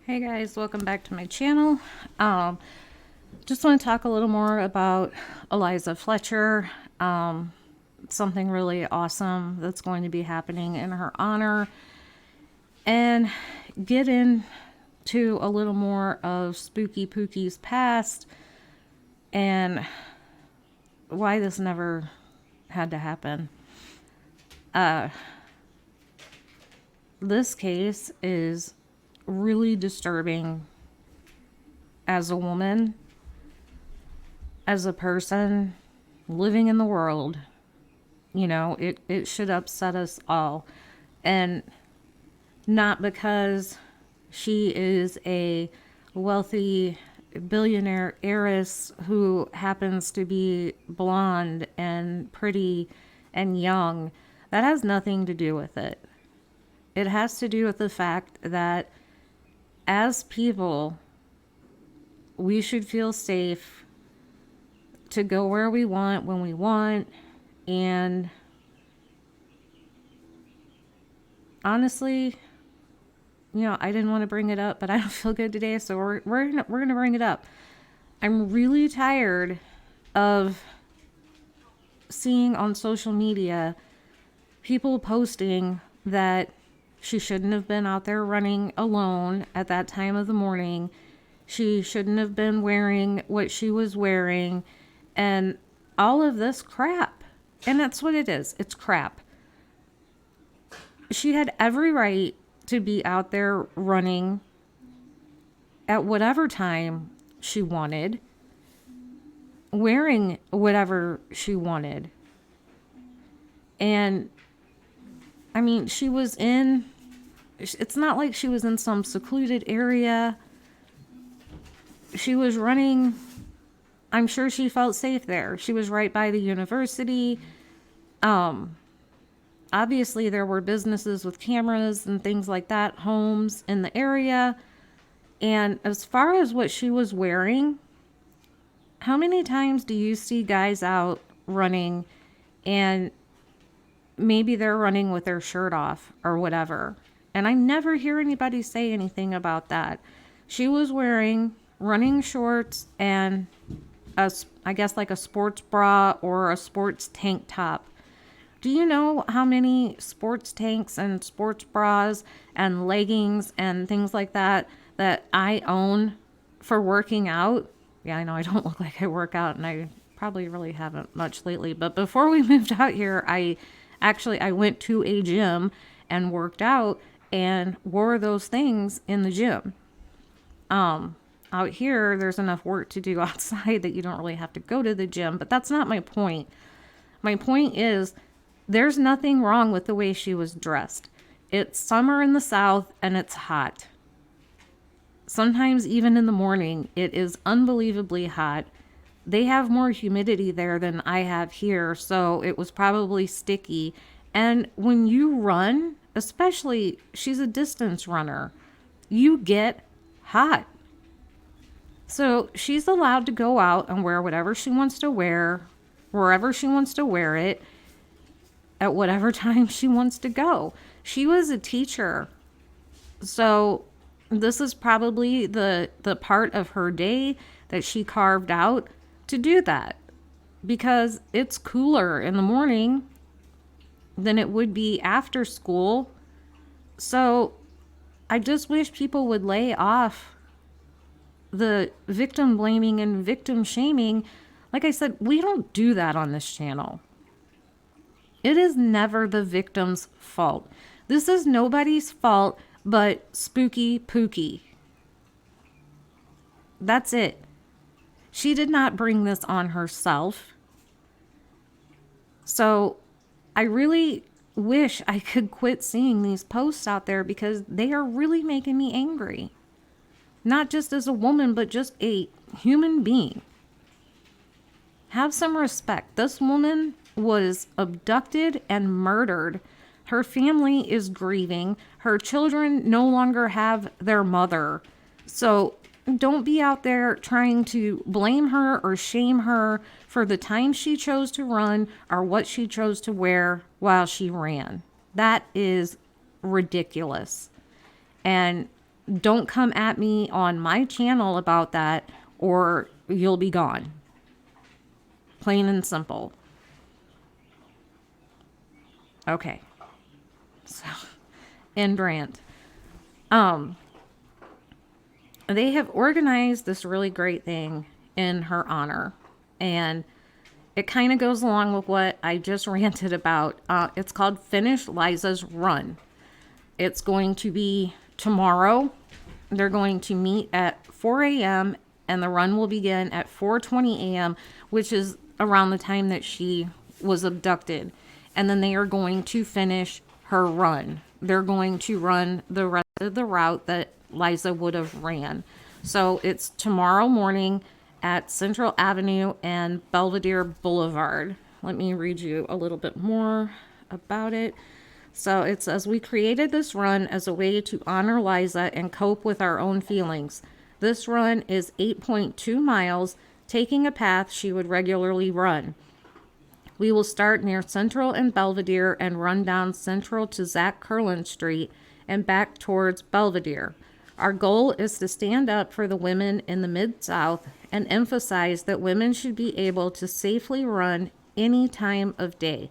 Hey guys, welcome back to my channel. Just want to talk a little more about Eliza Fletcher. Something really awesome that's going to be happening in her honor, and get into a little more of Spooky Pookie's past and why this never had to happen. This case is really disturbing as a woman, as a person living in the world. You know, it should upset us all. And not because she is a wealthy billionaire heiress who happens to be blonde and pretty and young. That has nothing to do with it. It has to do with the fact that as people, we should feel safe to go where we want, when we want. And honestly, you know, I didn't want to bring it up, but I don't feel good today, so we're gonna bring it up. I'm really tired of seeing on social media people posting that she shouldn't have been out there running alone at that time of the morning. She shouldn't have been wearing what she was wearing, and all of this crap. And that's what it is. It's crap. She had every right to be out there running at whatever time she wanted, wearing whatever she wanted. And I mean, it's not like she was in some secluded area. She was running. I'm sure she felt safe there. She was right by the university. Obviously there were businesses with cameras and things like that, homes in the area. And as far as what she was wearing, how many times do you see guys out running and maybe they're running with their shirt off or whatever? And I never hear anybody say anything about that. She was wearing running shorts and I guess like a sports bra or a sports tank top. Do you know how many sports tanks and sports bras and leggings and things like that I own for working out? Yeah, I know I don't look like I work out, and I probably really haven't much lately. But before we moved out here, I went to a gym and worked out and wore those things in the gym. Out here, there's enough work to do outside that you don't really have to go to the gym, but that's not my point. My point is, there's nothing wrong with the way she was dressed. It's summer in the South and it's hot. Sometimes even in the morning, it is unbelievably hot. They have more humidity there than I have here, so it was probably sticky. And when you run, especially, she's a distance runner, you get hot. So she's allowed to go out and wear whatever she wants to wear, wherever she wants to wear it, at whatever time she wants to go. She was a teacher. So this is probably the part of her day that she carved out to do that, because it's cooler in the morning than it would be after school. So I just wish people would lay off the victim blaming and victim shaming. Like I said, we don't do that on this channel. It is never the victim's fault. This is nobody's fault but Spooky Pookie. That's it. She did not bring this on herself. So I really wish I could quit seeing these posts out there, because they are really making me angry. Not just as a woman, but just a human being. Have some respect. This woman was abducted and murdered. Her family is grieving. Her children no longer have their mother. So don't be out there trying to blame her or shame her for the time she chose to run or what she chose to wear while she ran. That is ridiculous. And don't come at me on my channel about that or you'll be gone. Plain and simple. Okay. So, end rant. They have organized this really great thing in her honor. And it kind of goes along with what I just ranted about. It's called Finish Liza's Run. It's going to be tomorrow. They're going to meet at 4 a.m. and the run will begin at 4:20 a.m., which is around the time that she was abducted. And then they are going to finish her run. They're going to run the rest of the route that Liza would have ran. So it's tomorrow morning at Central Avenue and Belvedere Boulevard. Let me read you a little bit more about it. So it says, we created this run as a way to honor Liza and cope with our own feelings. This run is 8.2 miles, taking a path she would regularly run. We will start near Central and Belvedere and run down Central to Zach Curlin Street and back towards Belvedere. Our goal is to stand up for the women in the Mid-South and emphasize that women should be able to safely run any time of day.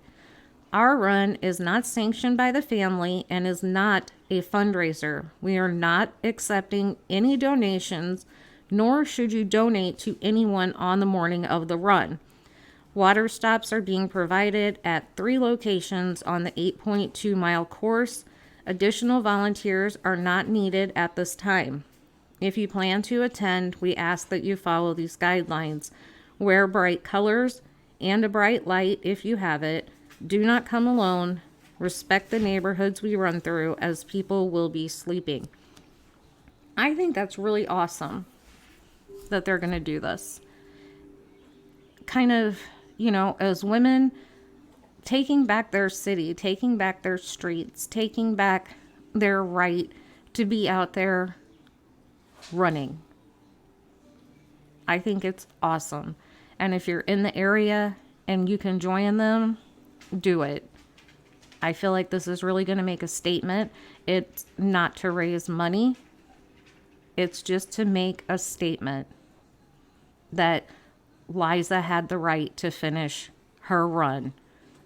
Our run is not sanctioned by the family and is not a fundraiser. We are not accepting any donations, nor should you donate to anyone on the morning of the run. Water stops are being provided at 3 locations on the 8.2 mile course. Additional volunteers are not needed at this time. If you plan to attend, we ask that you follow these guidelines. Wear bright colors and a bright light if you have it. Do not come alone. Respect the neighborhoods we run through as people will be sleeping. I think that's really awesome that they're going to do this. Kind of, as women taking back their city, taking back their streets, taking back their right to be out there running. I think it's awesome. And if you're in the area and you can join them, do it. I feel like this is really going to make a statement. It's not to raise money. It's just to make a statement that Liza had the right to finish her run.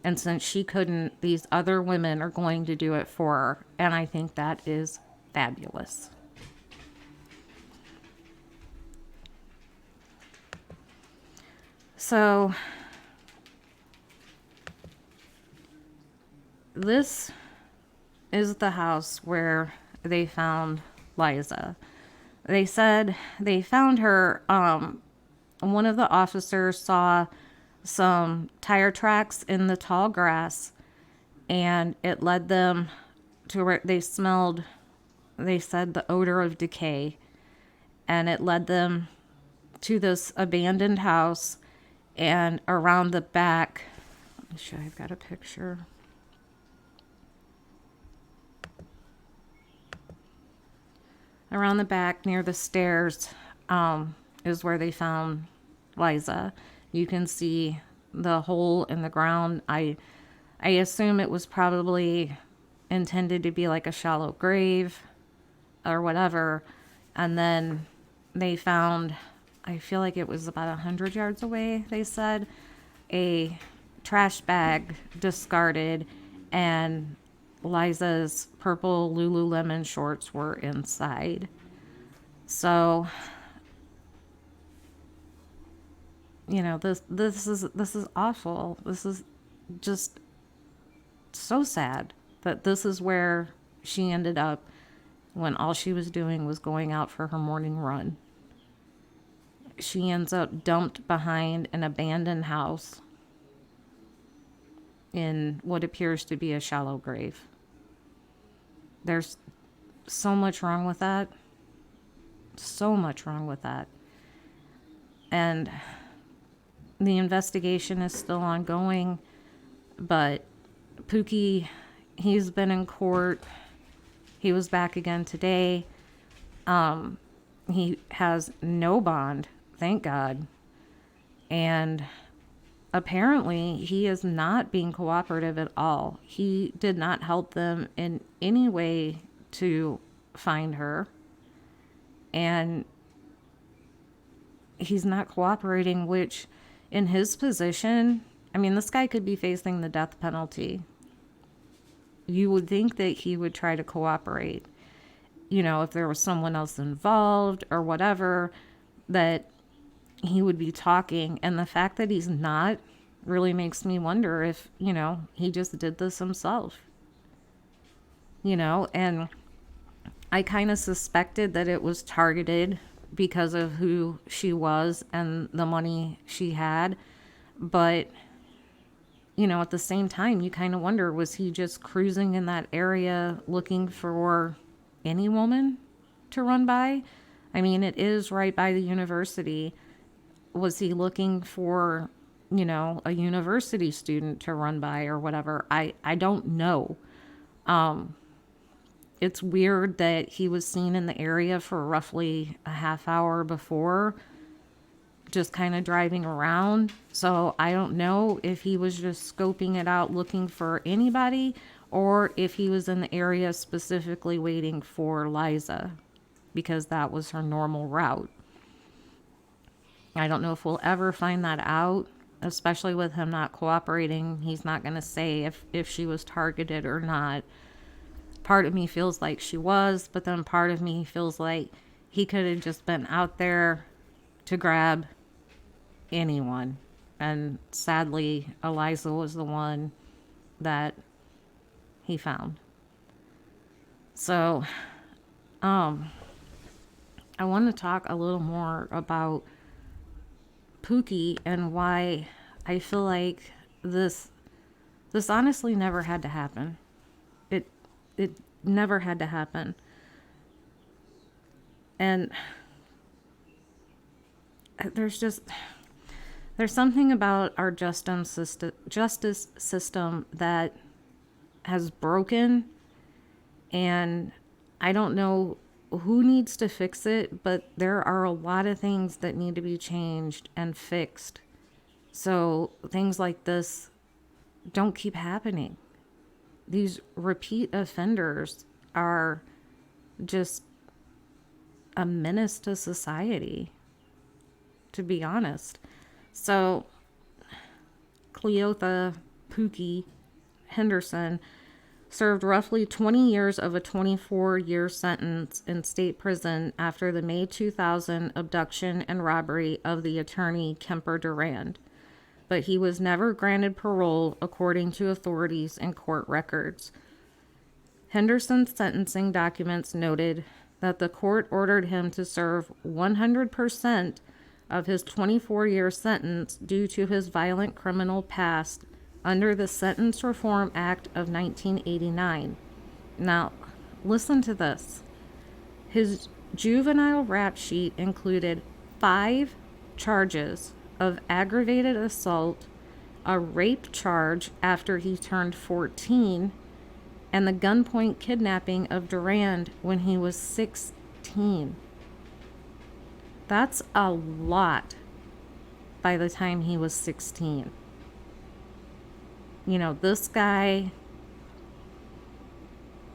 And since she couldn't, these other women are going to do it for her. And I think that is fabulous. So this is the house where they found Liza. They said they found her. One of the officers saw some tire tracks in the tall grass, and it led them to where they smelled, they said, the odor of decay. And it led them to this abandoned house, and around the back, let me show you, I've got a picture. Around the back near the stairs is where they found Liza. You can see the hole in the ground. I assume it was probably intended to be like a shallow grave or whatever. And then they found, I feel like it was about 100 yards away, they said, a trash bag discarded, and Liza's purple Lululemon shorts were inside. So, this is awful. This is just so sad that this is where she ended up when all she was doing was going out for her morning run. She ends up dumped behind an abandoned house in what appears to be a shallow grave. There's so much wrong with that. So much wrong with that. And the investigation is still ongoing. But Pookie, he's been in court. He was back again today. He has no bond, thank God. And apparently he is not being cooperative at all. He did not help them in any way to find her. And he's not cooperating, which in his position, I mean, this guy could be facing the death penalty. You would think that he would try to cooperate. You know, if there was someone else involved or whatever, that he would be talking. And the fact that he's not really makes me wonder if, you know, he just did this himself. You know, and I kind of suspected that it was targeted because of who she was and the money she had. But, you know, at the same time, you kind of wonder, was he just cruising in that area looking for any woman to run by? I mean, it is right by the university. Was he looking for, you know, a university student to run by or whatever? I don't know. It's weird that he was seen in the area for roughly a half hour before, just kind of driving around. So I don't know if he was just scoping it out looking for anybody, or if he was in the area specifically waiting for Liza, because that was her normal route. I don't know if we'll ever find that out, especially with him not cooperating. He's not going to say if she was targeted or not. Part of me feels like she was, but then part of me feels like he could have just been out there to grab anyone. And sadly, Eliza was the one that he found. So, I want to talk a little more about Pookie and why I feel like this honestly never had to happen. It never had to happen. And there's something about our justice system that has broken, and I don't know who needs to fix it, but there are a lot of things that need to be changed and fixed, so things like this don't keep happening. These repeat offenders are just a menace to society, to be honest. So Cleotha Pookie Henderson served roughly 20 years of a 24-year sentence in state prison after the May 2000 abduction and robbery of the attorney Kemper Durand. But he was never granted parole, according to authorities and court records. Henderson's sentencing documents noted that the court ordered him to serve 100% of his 24-year sentence due to his violent criminal past under the Sentence Reform Act of 1989. Now, listen to this. His juvenile rap sheet included 5 charges of aggravated assault, a rape charge after he turned 14, and the gunpoint kidnapping of Durand when he was 16. That's a lot by the time he was 16. You know, this guy,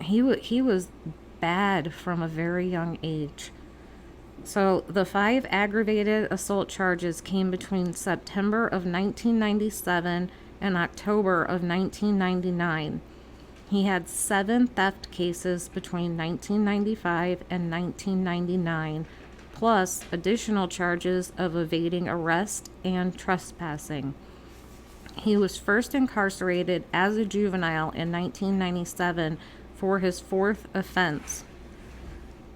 he was bad from a very young age. So the 5 aggravated assault charges came between September of 1997 and October of 1999. He had 7 theft cases between 1995 and 1999, plus additional charges of evading arrest and trespassing. He was first incarcerated as a juvenile in 1997 for his 4th offense.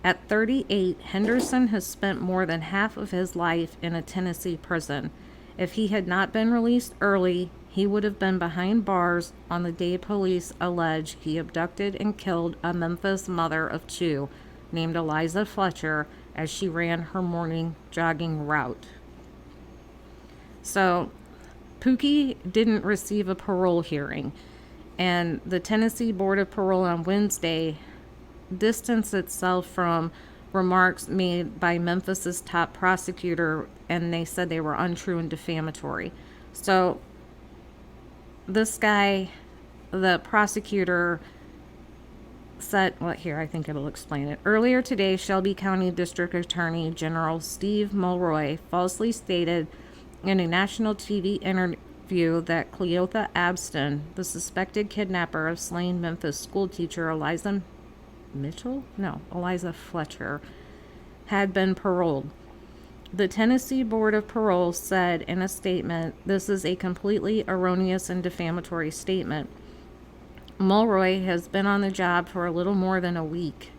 At 38, Henderson has spent more than half of his life in a Tennessee prison. If he had not been released early, he would have been behind bars on the day police allege he abducted and killed a Memphis mother of 2 named Eliza Fletcher as she ran her morning jogging route. So, Pookie didn't receive a parole hearing, and the Tennessee Board of Parole on Wednesday distanced itself from remarks made by Memphis's top prosecutor, and they said they were untrue and defamatory. So this guy, the prosecutor, said, well, here, I think it'll explain it. Earlier today, Shelby County District Attorney General Steve Mulroy falsely stated in a national TV interview that Cleotha Abston, the suspected kidnapper of slain Memphis schoolteacher Eliza Fletcher, had been paroled. The Tennessee Board of Parole said in a statement, "This is a completely erroneous and defamatory statement." Mulroy has been on the job for a little more than a week.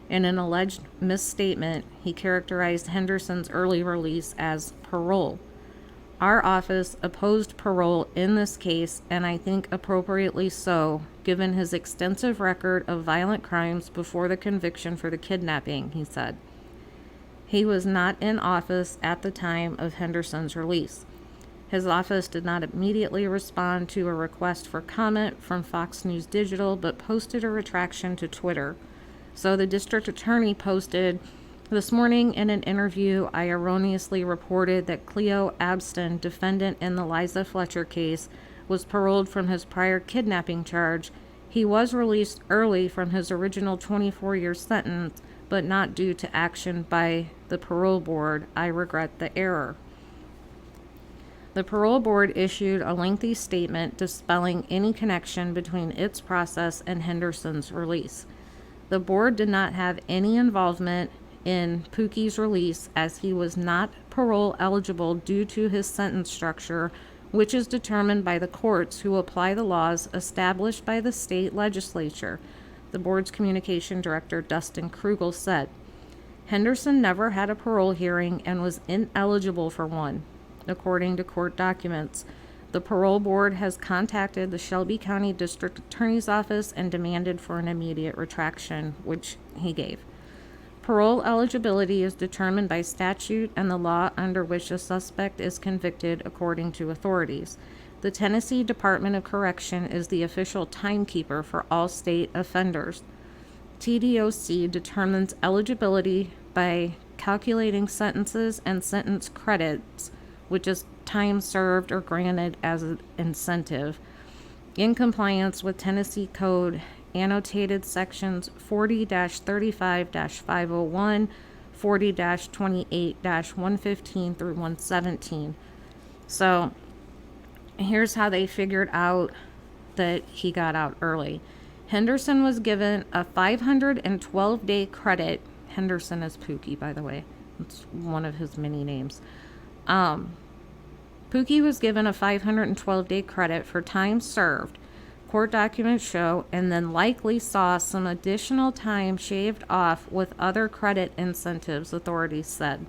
In an alleged misstatement, he characterized Henderson's early release as parole. Our office opposed parole in this case, and I think appropriately so, given his extensive record of violent crimes before the conviction for the kidnapping, he said. He was not in office at the time of Henderson's release. His office did not immediately respond to a request for comment from Fox News Digital, but posted a retraction to Twitter. So the district attorney posted, "This morning in an interview, I erroneously reported that Cleo Abston, defendant in the Liza Fletcher case, was paroled from his prior kidnapping charge. He was released early from his original 24-year sentence, but not due to action by the parole board. I regret the error." The parole board issued a lengthy statement dispelling any connection between its process and Henderson's release. The board did not have any involvement in Pookie's release, as he was not parole eligible due to his sentence structure, which is determined by the courts who apply the laws established by the state legislature, the board's communication director Dustin Krugel said. Henderson never had a parole hearing and was ineligible for one. According to court documents, the parole board has contacted the Shelby County District Attorney's Office and demanded for an immediate retraction, which he gave. Parole eligibility is determined by statute and the law under which a suspect is convicted, according to authorities. The Tennessee Department of Correction is the official timekeeper for all state offenders. TDOC determines eligibility by calculating sentences and sentence credits, which is time served or granted as an incentive, in compliance with Tennessee Code annotated sections 40-35-501, 40-28-115 through 117. So here's how they figured out that he got out early. Henderson was given a 512-day credit. Henderson is Pookie, by the way. It's one of his many names. Pookie was given a 512-day credit for time served, court documents show, and then likely saw some additional time shaved off with other credit incentives, authorities said.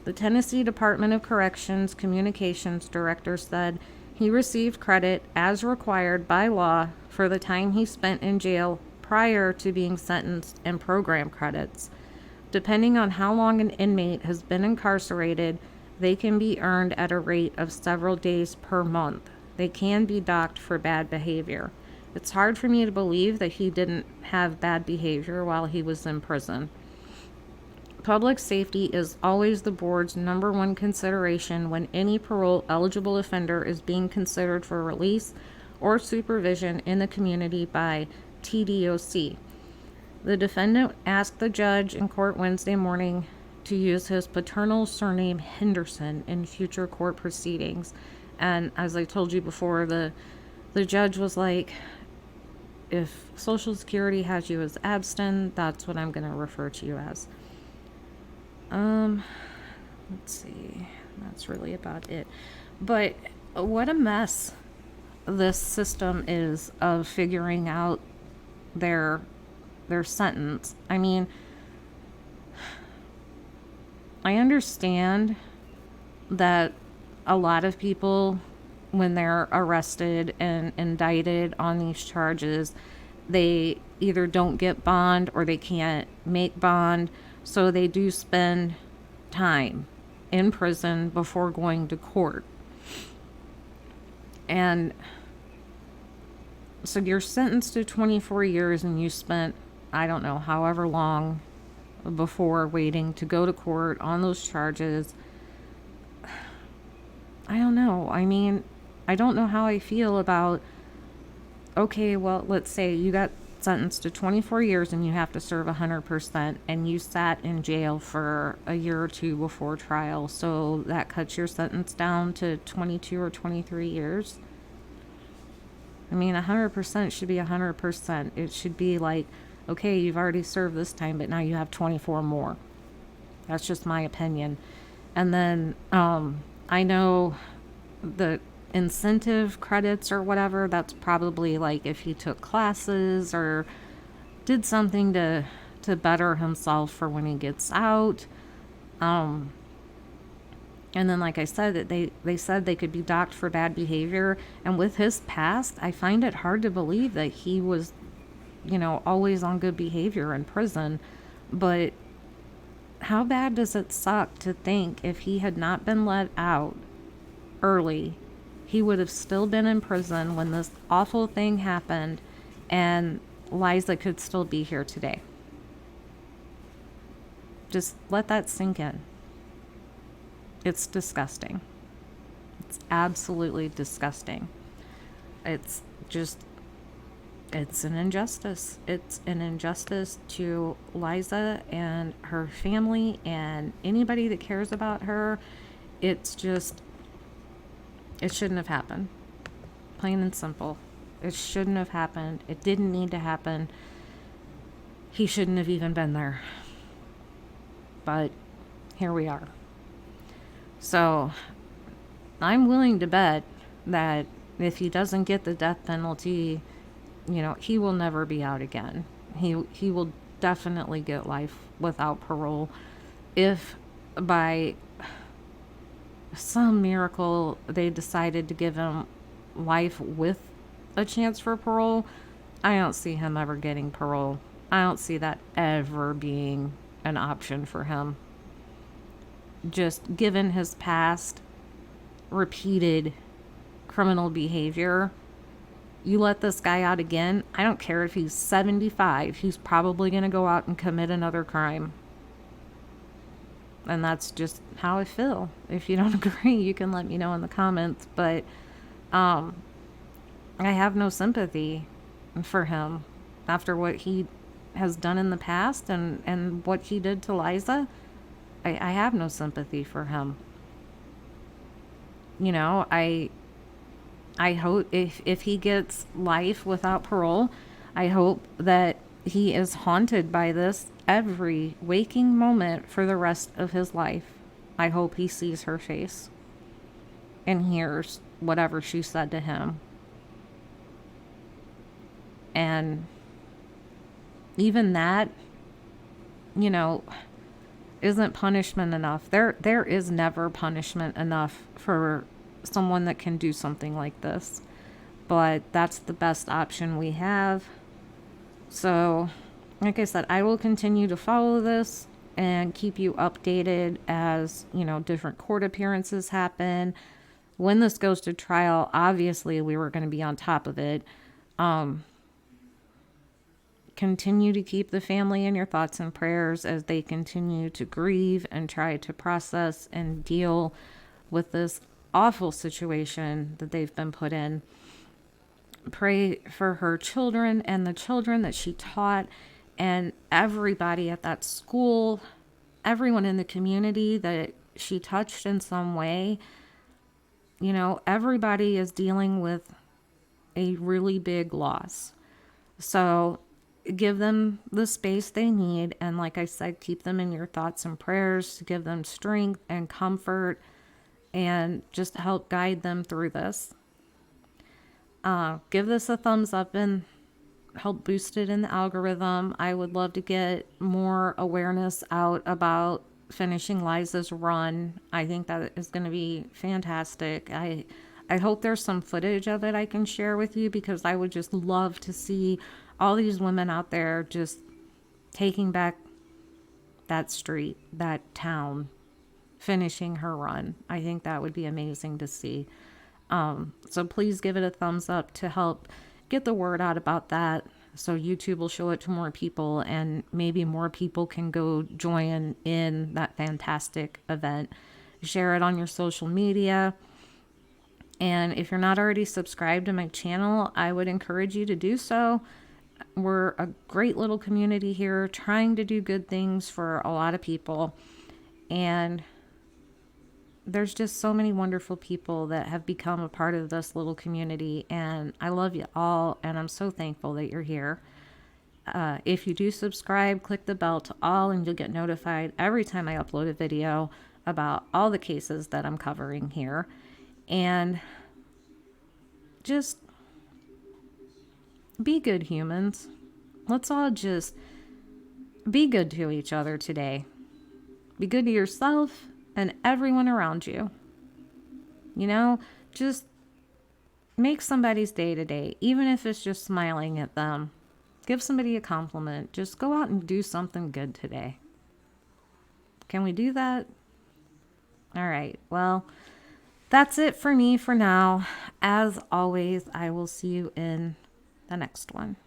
The Tennessee Department of Corrections Communications Director said he received credit as required by law for the time he spent in jail prior to being sentenced, and program credits. Depending on how long an inmate has been incarcerated, they can be earned at a rate of several days per month. They can be docked for bad behavior. It's hard for me to believe that he didn't have bad behavior while he was in prison. Public safety is always the board's number one consideration when any parole-eligible offender is being considered for release or supervision in the community by TDOC. The defendant asked the judge in court Wednesday morning to use his paternal surname Henderson in future court proceedings. And as I told you before, the judge was like, if Social Security has you as Abston, that's what I'm going to refer to you as. Let's see. That's really about it. But what a mess this system is of figuring out their sentence. I mean, I understand that a lot of people, when they're arrested and indicted on these charges, they either don't get bond or they can't make bond, so they do spend time in prison before going to court. And so you're sentenced to 24 years and you spent, I don't know, however long before waiting to go to court on those charges. I don't know. I mean, I don't know how I feel about, okay, well, let's say you got sentenced to 24 years and you have to serve 100%, and you sat in jail for a year or two before trial. So that cuts your sentence down to 22 or 23 years. I mean, 100% should be 100%. It should be like, okay, you've already served this time, but now you have 24 more. That's just my opinion. And then I know the incentive credits or whatever, that's probably like if he took classes or did something to better himself for when he gets out. And then, like I said, that they said they could be docked for bad behavior. And with his past, I find it hard to believe that he was, always on good behavior in prison. But how bad does it suck to think if he had not been let out early, he would have still been in prison when this awful thing happened, and Liza could still be here today. Just let that sink in. It's disgusting. It's absolutely disgusting. It's just, it's an injustice. It's an injustice to Liza and her family and anybody that cares about her. It's just, it shouldn't have happened. Plain and simple. It shouldn't have happened. It didn't need to happen. He shouldn't have even been there. But here we are. So I'm willing to bet that if he doesn't get the death penalty, he will never be out again. He will definitely get life without parole. If by some miracle they decided to give him life with a chance for parole, I don't see him ever getting parole. I don't see that ever being an option for him. Just given his past repeated criminal behavior, you let this guy out again, I don't care if he's 75, he's probably going to go out and commit another crime. And that's just how I feel. If you don't agree, you can let me know in the comments. But I have no sympathy for him after what he has done in the past and what he did to Liza. I have no sympathy for him. I hope if he gets life without parole, I hope that he is haunted by this every waking moment for the rest of his life. I hope he sees her face and hears whatever she said to him. And even that, isn't punishment enough. There is never punishment enough for someone that can do something like this. But that's the best option we have. So, like I said, I will continue to follow this and keep you updated as, different court appearances happen. When this goes to trial, obviously we were going to be on top of it. Continue to keep the family in your thoughts and prayers as they continue to grieve and try to process and deal with this awful situation that they've been put in. Pray for her children and the children that she taught and everybody at that school, everyone in the community that she touched in some way. Everybody is dealing with a really big loss. So give them the space they need. And like I said, keep them in your thoughts and prayers to give them strength and comfort and just help guide them through this. Give this a thumbs up and help boost it in the algorithm. I would love to get more awareness out about finishing Liza's run. I think that is going to be fantastic. I hope there's some footage of it I can share with you, because I would just love to see all these women out there just taking back that street, that town, finishing her run. I think that would be amazing to see. So please give it a thumbs up to help get the word out about that. So YouTube will show it to more people, and maybe more people can go join in that fantastic event. Share it on your social media. And if you're not already subscribed to my channel, I would encourage you to do so. We're a great little community here trying to do good things for a lot of people. And there's just so many wonderful people that have become a part of this little community. And I love you all. And I'm so thankful that you're here. If you do subscribe, click the bell to all, and you'll get notified every time I upload a video about all the cases that I'm covering here. And just be good humans. Let's all just be good to each other today. Be good to yourself and everyone around you. You know, just make somebody's day today, even if it's just smiling at them. Give somebody a compliment. Just go out and do something good today. Can we do that? All right. Well, that's it for me for now. As always, I will see you in the next one.